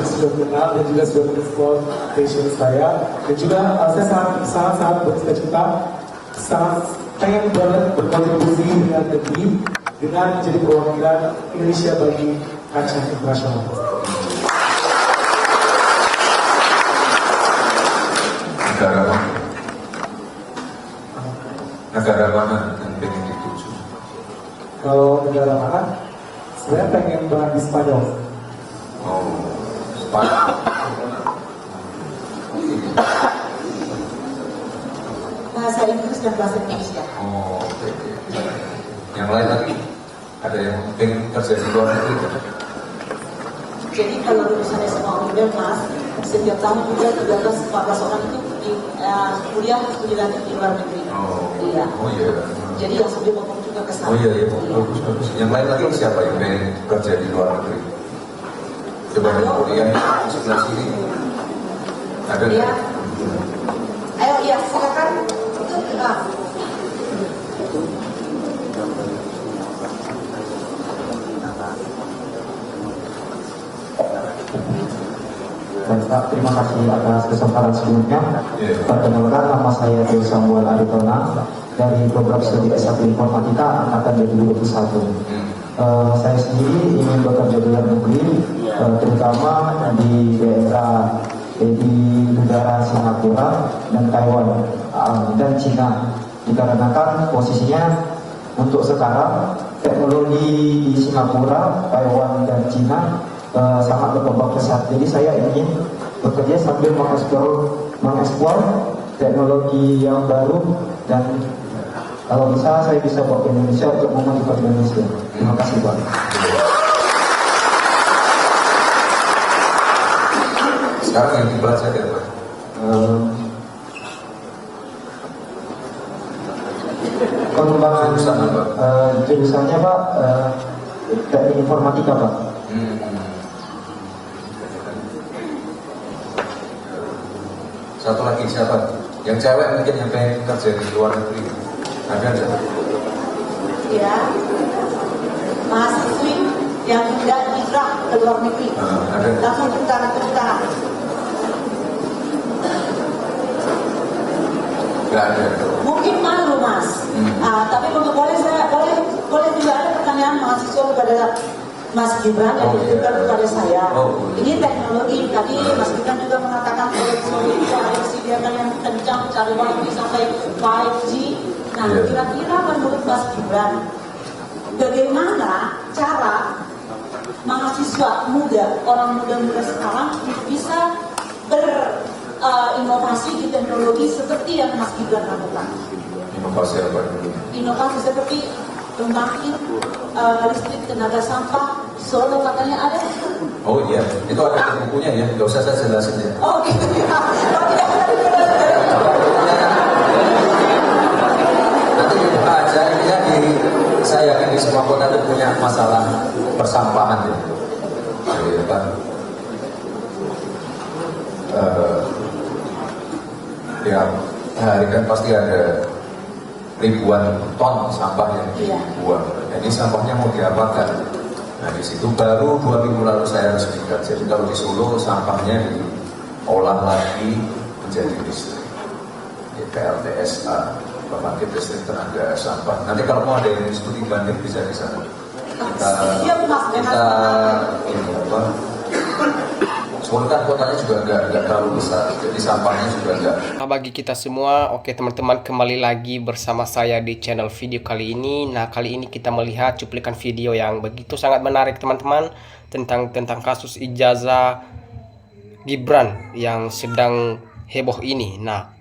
sudah kenal dan juga sudah merespon passion saya, dan juga saya sangat bercita-cita, sangat pengen banget berkontribusi dengan negeri dengan menjadi perwakilan Indonesia bagi kancah internasional. Negara mana yang pengen dituju? Kalau negara mana, saya pengen banget di Spanyol. Oh, Spanyol. Bahasa Inggris dan bahasa Indonesia. Oh, oke. Yang lain lagi? Ada yang pengen kerja di luar negeri? Jadi kalau lulusan SMA Unpad Mas, setiap tahun juga 13-14 orang itu di kuliah lanjut di luar negeri. Oh, iya. Oh iya. Jadi yang sebelum ngomong juga ke sana. Oh iya, bagus. Yang lain lagi siapa yang pengen kerja di luar negeri? Coba yang kuliah di sebelah sini. Ada Iya. nggak? Ayo, iya, silakan. Itu Pak, terima kasih atas kesempatan sebelumnya. Perkenalkan, nama saya Dewi Samuel Aritona dari program studi S1 Informatika angkatan 2021. Saya sendiri ingin bekerja di luar negeri, terutama di daerah di negara Singapura dan Taiwan dan Cina. Dikarenakan posisinya untuk sekarang teknologi di Singapura, Taiwan dan Cina sangat berkembang pesat. Jadi saya ingin bekerja sambil mengeksplor teknologi yang baru, dan kalau bisa saya bisa bawa ke Indonesia untuk memajukan Indonesia. Terima kasih Pak. Sekarang yang dipelajari apa? Pengembangan Jurusan apa? Jurusannya Pak teknik informatika Pak. Satu lagi siapa? Yang cewek mungkin yang pengen kerja di luar negeri. Ada nggak? ya, mahasiswi yang tidak hijrah ke luar negeri. Ada. Langsung tepuk tangan. Nggak ada. Mungkin malu Mas. Tapi boleh juga ada pertanyaan mahasiswa kepada Mas Gibran yang ditujukan kepada saya. Ini teknologi, tadi Mas Gibran juga mengatakan teknologi itu harus disediakan yang kencang, cari waktu sampai 5G. Nah, kira-kira menurut Mas Gibran, bagaimana cara mahasiswa muda, orang muda-muda sekarang bisa berinovasi di teknologi seperti yang Mas Gibran lakukan? Inovasi apa dulu? Inovasi seperti pembangkit listrik tenaga sampah Solo katanya ada. Oh iya, itu ada di bukunya ya, nggak usah saya jelasin ya. Oh gitu ya. Oh tidak usah dijelaskan. Nanti dibuka aja, intinya saya yakin di semua kota itu punya masalah persampahan ya. Gitu kan. Ya, hari kan pasti ada ribuan ton sampah yang dibuang. Ini sampahnya mau diapakan? Nah di situ baru 2 minggu lalu saya resmi kerja. Jadi kalau di Solo sampahnya diolah lagi menjadi listrik. Ya, PLTSA, pembangkit listrik tenaga sampah. Nanti kalau mau ada yang studi banding bisa di sana. Kita ini apa? Solo kan kotanya juga nggak terlalu besar, jadi sampahnya juga nggak. Nah, bagi kita semua, oke teman-teman, kembali lagi bersama saya di channel video kali ini. Nah, kali ini kita melihat cuplikan video yang begitu sangat menarik teman-teman, tentang kasus ijazah Gibran yang sedang heboh ini. Nah,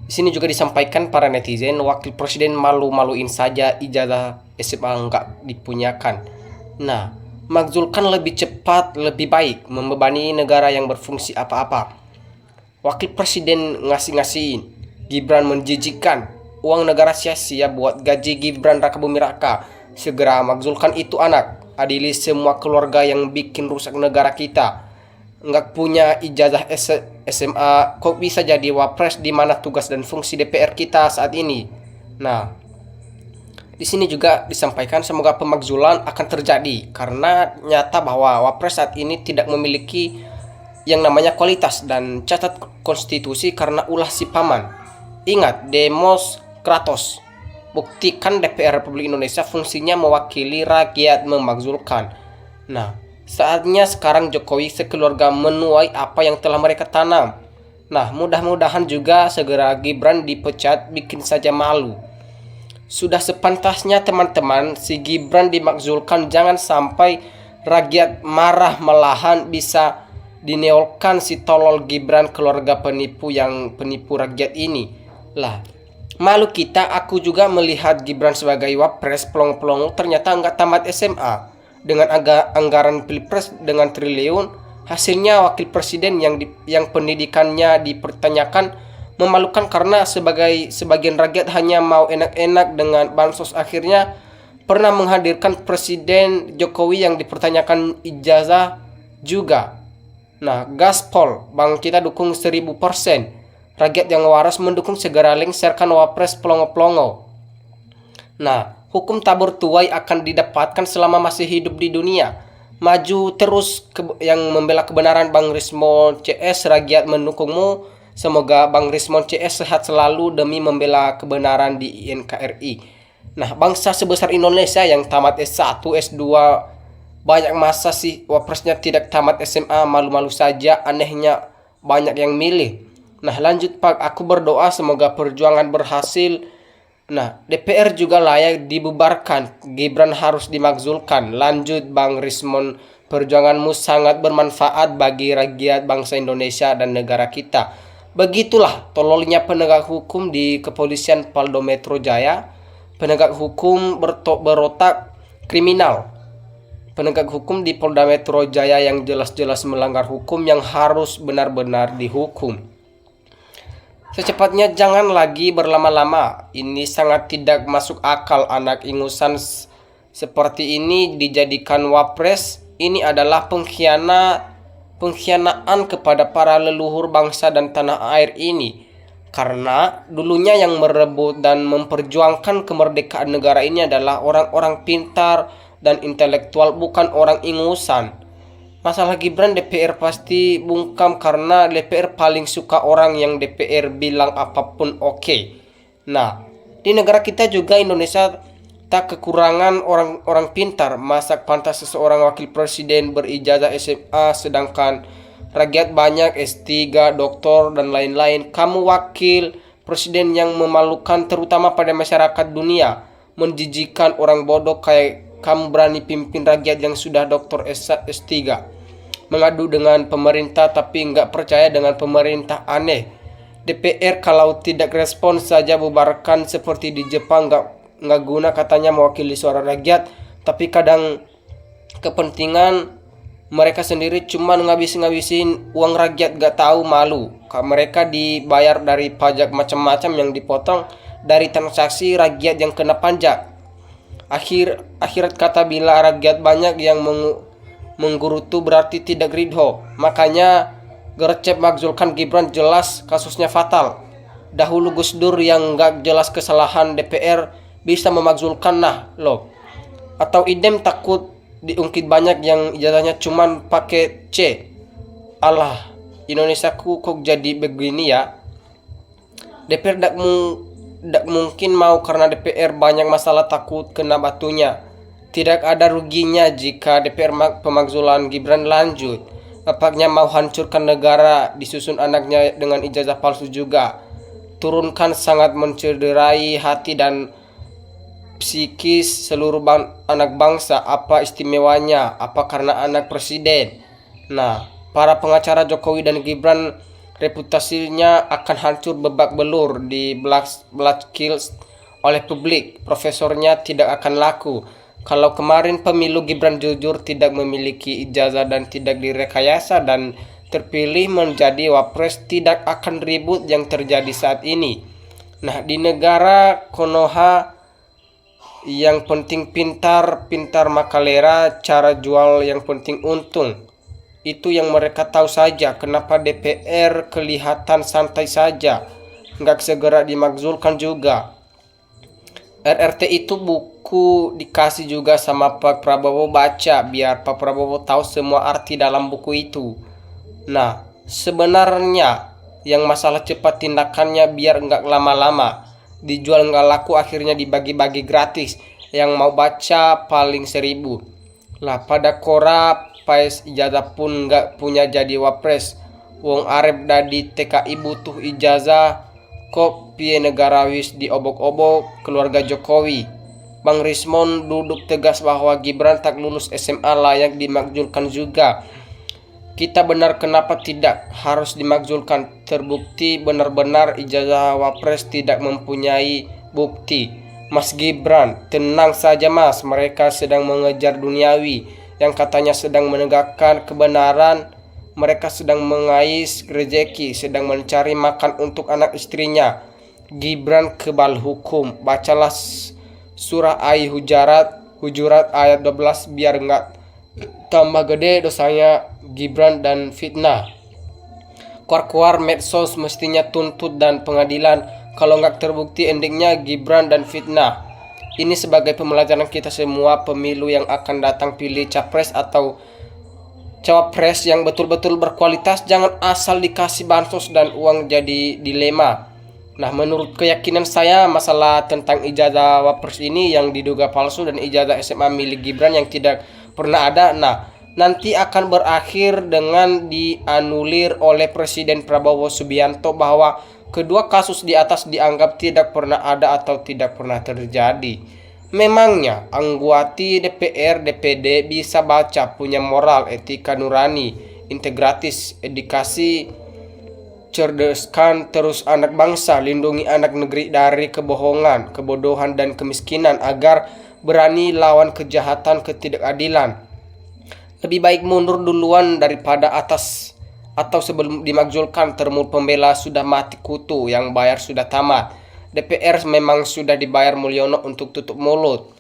di sini juga disampaikan para netizen, wakil presiden malu-maluin saja ijazah SMA nggak dipunyakan. Nah, Mak Zulkan lebih cepat, lebih baik membebani negara yang berfungsi apa-apa. Wakil presiden ngasih-ngasihin, Gibran menjijikan, uang negara sia-sia buat gaji Gibran Raka Buming Raka. Segera Mak Zulkan itu anak, adili semua keluarga yang bikin rusak negara kita. Nggak punya ijazah SMA, kok bisa jadi wapres? Di mana tugas dan fungsi DPR kita saat ini? Nah, di sini juga disampaikan semoga pemakzulan akan terjadi karena nyata bahwa wapres saat ini tidak memiliki yang namanya kualitas dan catat konstitusi karena ulah si paman. Ingat, demos kratos. Buktikan DPR Republik Indonesia fungsinya mewakili rakyat, memakzulkan. Nah, saatnya sekarang Jokowi sekeluarga menuai apa yang telah mereka tanam. Nah, mudah-mudahan juga segera Gibran dipecat, bikin saja malu. Sudah sepantasnya teman-teman si Gibran dimakzulkan, jangan sampai rakyat marah malahan bisa dineolkan si tolol Gibran keluarga penipu yang penipu rakyat ini. Lah, malu kita, aku juga melihat Gibran sebagai wapres pelong-pelong ternyata nggak tamat SMA. Dengan anggaran pilpres dengan triliun, hasilnya wakil presiden yang pendidikannya dipertanyakan. Memalukan karena sebagian rakyat hanya mau enak-enak dengan bansos, akhirnya pernah menghadirkan Presiden Jokowi yang dipertanyakan ijazah juga. Nah, gaspol, bang kita dukung 1000%. Rakyat yang waras mendukung, segera lengserkan wapres pelongo-pelongo. Nah, hukum tabur tuai akan didapatkan selama masih hidup di dunia. Maju terus yang membela kebenaran Bang Rismon CS, rakyat mendukungmu. Semoga Bang Rismon CS sehat selalu demi membela kebenaran di NKRI. Nah, bangsa sebesar Indonesia yang tamat S1, S2, banyak masa sih wapresnya tidak tamat SMA, malu-malu saja, anehnya banyak yang milih. Nah, lanjut Pak, aku berdoa semoga perjuangan berhasil. Nah, DPR juga layak dibubarkan, Gibran harus dimakzulkan. Lanjut Bang Rismon, perjuanganmu sangat bermanfaat bagi rakyat bangsa Indonesia dan negara kita. Begitulah tololnya penegak hukum di Kepolisian Polda Metro Jaya. Penegak hukum berotak kriminal. Penegak hukum di Polda Metro Jaya yang jelas-jelas melanggar hukum yang harus benar-benar dihukum. Secepatnya, jangan lagi berlama-lama. Ini sangat tidak masuk akal anak ingusan seperti ini dijadikan wapres. Ini adalah pengkhianaan kepada para leluhur bangsa dan tanah air ini. Karena dulunya yang merebut dan memperjuangkan kemerdekaan negara ini adalah orang-orang pintar dan intelektual, bukan orang ingusan. Masalah Gibran, DPR pasti bungkam karena DPR paling suka orang yang DPR bilang apapun oke. Nah, di negara kita juga Indonesia tak kekurangan orang-orang pintar. Masa pantas seseorang wakil presiden berijazah SMA sedangkan rakyat banyak S3, doktor, dan lain-lain. Kamu wakil presiden yang memalukan terutama pada masyarakat dunia. Menjijikan, orang bodoh kayak kamu berani pimpin rakyat yang sudah doktor S3. Mengadu dengan pemerintah tapi nggak percaya dengan pemerintah, aneh. DPR kalau tidak respon saja bubarkan seperti di Jepang, nggak guna katanya mewakili suara rakyat. Tapi kadang kepentingan mereka sendiri cuma ngabisin uang rakyat, gak tahu malu. Mereka dibayar dari pajak macam-macam yang dipotong dari transaksi rakyat yang kena pajak. Akhirat kata bila rakyat banyak yang menggerutu berarti tidak ridho. Makanya gercep makzulkan Gibran, jelas kasusnya fatal. Dahulu Gus Dur yang gak jelas kesalahan DPR bisa memakzulkan, nah loh. Atau idem takut diungkit banyak yang ijazahnya cuman pakai C. Alah, Indonesiaku kok jadi begini ya. DPR dak mungkin mau karena DPR banyak masalah takut kena batunya. Tidak ada ruginya jika DPR pemakzulan Gibran lanjut. Apaknya mau hancurkan negara disusun anaknya dengan ijazah palsu juga. Turunkan sangat mencederai hati dan psikis seluruh anak bangsa. Apa istimewanya? Apa karena anak presiden? Nah, para pengacara Jokowi dan Gibran reputasinya akan hancur babak belur di blackmail oleh publik. Profesornya tidak akan laku. Kalau kemarin pemilu Gibran jujur, tidak memiliki ijazah dan tidak direkayasa dan terpilih menjadi wapres, tidak akan ribut yang terjadi saat ini. Nah, di negara Konoha yang penting pintar makalera, cara jual yang penting untung. Itu yang mereka tahu saja. Kenapa DPR kelihatan santai saja, nggak segera dimakzulkan juga. RRT itu buku dikasih juga sama Pak Prabowo, baca biar Pak Prabowo tahu semua arti dalam buku itu. Nah, sebenarnya yang masalah cepat tindakannya biar nggak lama-lama, dijual nggak laku akhirnya dibagi-bagi gratis, yang mau baca paling 1000 lah. Pada kora pais ijazah pun nggak punya jadi wapres, wong arep dadi TKI butuh ijazah kok piye negara wis diobok-obok keluarga Jokowi. Bang Rismon duduk tegas bahwa Gibran tak lulus SMA layak dimakzulkan juga. Kita benar, kenapa tidak harus dimakzulkan? Terbukti benar-benar ijazah wapres tidak mempunyai bukti. Mas Gibran, tenang saja mas, mereka sedang mengejar duniawi yang katanya sedang menegakkan kebenaran. Mereka sedang mengais rezeki, sedang mencari makan untuk anak istrinya. Gibran kebal hukum. Bacalah surah Hujurat ayat 12 biar nggak tambah gede dosanya Gibran dan fitnah. Keluar medsos mestinya tuntut dan pengadilan. Kalau nggak terbukti endingnya Gibran dan fitnah. Ini sebagai pembelajaran kita semua, pemilu yang akan datang pilih capres atau cawapres yang betul-betul berkualitas, jangan asal dikasih bansos dan uang jadi dilema. Nah, menurut keyakinan saya masalah tentang ijazah wapres ini yang diduga palsu dan ijazah SMA milik Gibran yang tidak pernah ada, nah nanti akan berakhir dengan dianulir oleh Presiden Prabowo Subianto bahwa kedua kasus di atas dianggap tidak pernah ada atau tidak pernah terjadi. Memangnya anggota DPR, DPD bisa baca, punya moral, etika nurani, integratis, edukasi, cerdaskan terus anak bangsa, lindungi anak negeri dari kebohongan, kebodohan, dan kemiskinan agar berani lawan kejahatan, ketidakadilan. Lebih baik mundur duluan daripada atas atau sebelum dimakzulkan. Termul pembela sudah mati kutu, yang bayar sudah tamat. DPR memang sudah dibayar Mulyono untuk tutup mulut.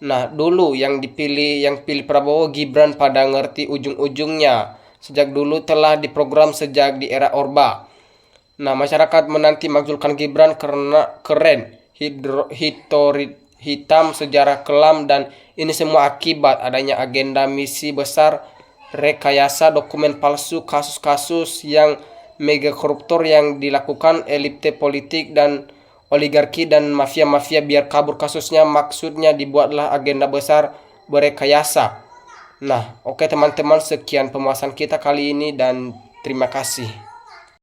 Nah, dulu yang pilih Prabowo Gibran pada ngerti ujung-ujungnya. Sejak dulu telah diprogram sejak di era Orba. Nah, masyarakat menanti makzulkan Gibran karena keren, hitam, sejarah kelam, dan ini semua akibat adanya agenda misi besar, rekayasa, dokumen palsu, kasus-kasus yang mega koruptor yang dilakukan elite politik dan oligarki dan mafia-mafia biar kabur kasusnya. Maksudnya dibuatlah agenda besar berekayasa. Nah, oke teman-teman, sekian pembahasan kita kali ini dan terima kasih.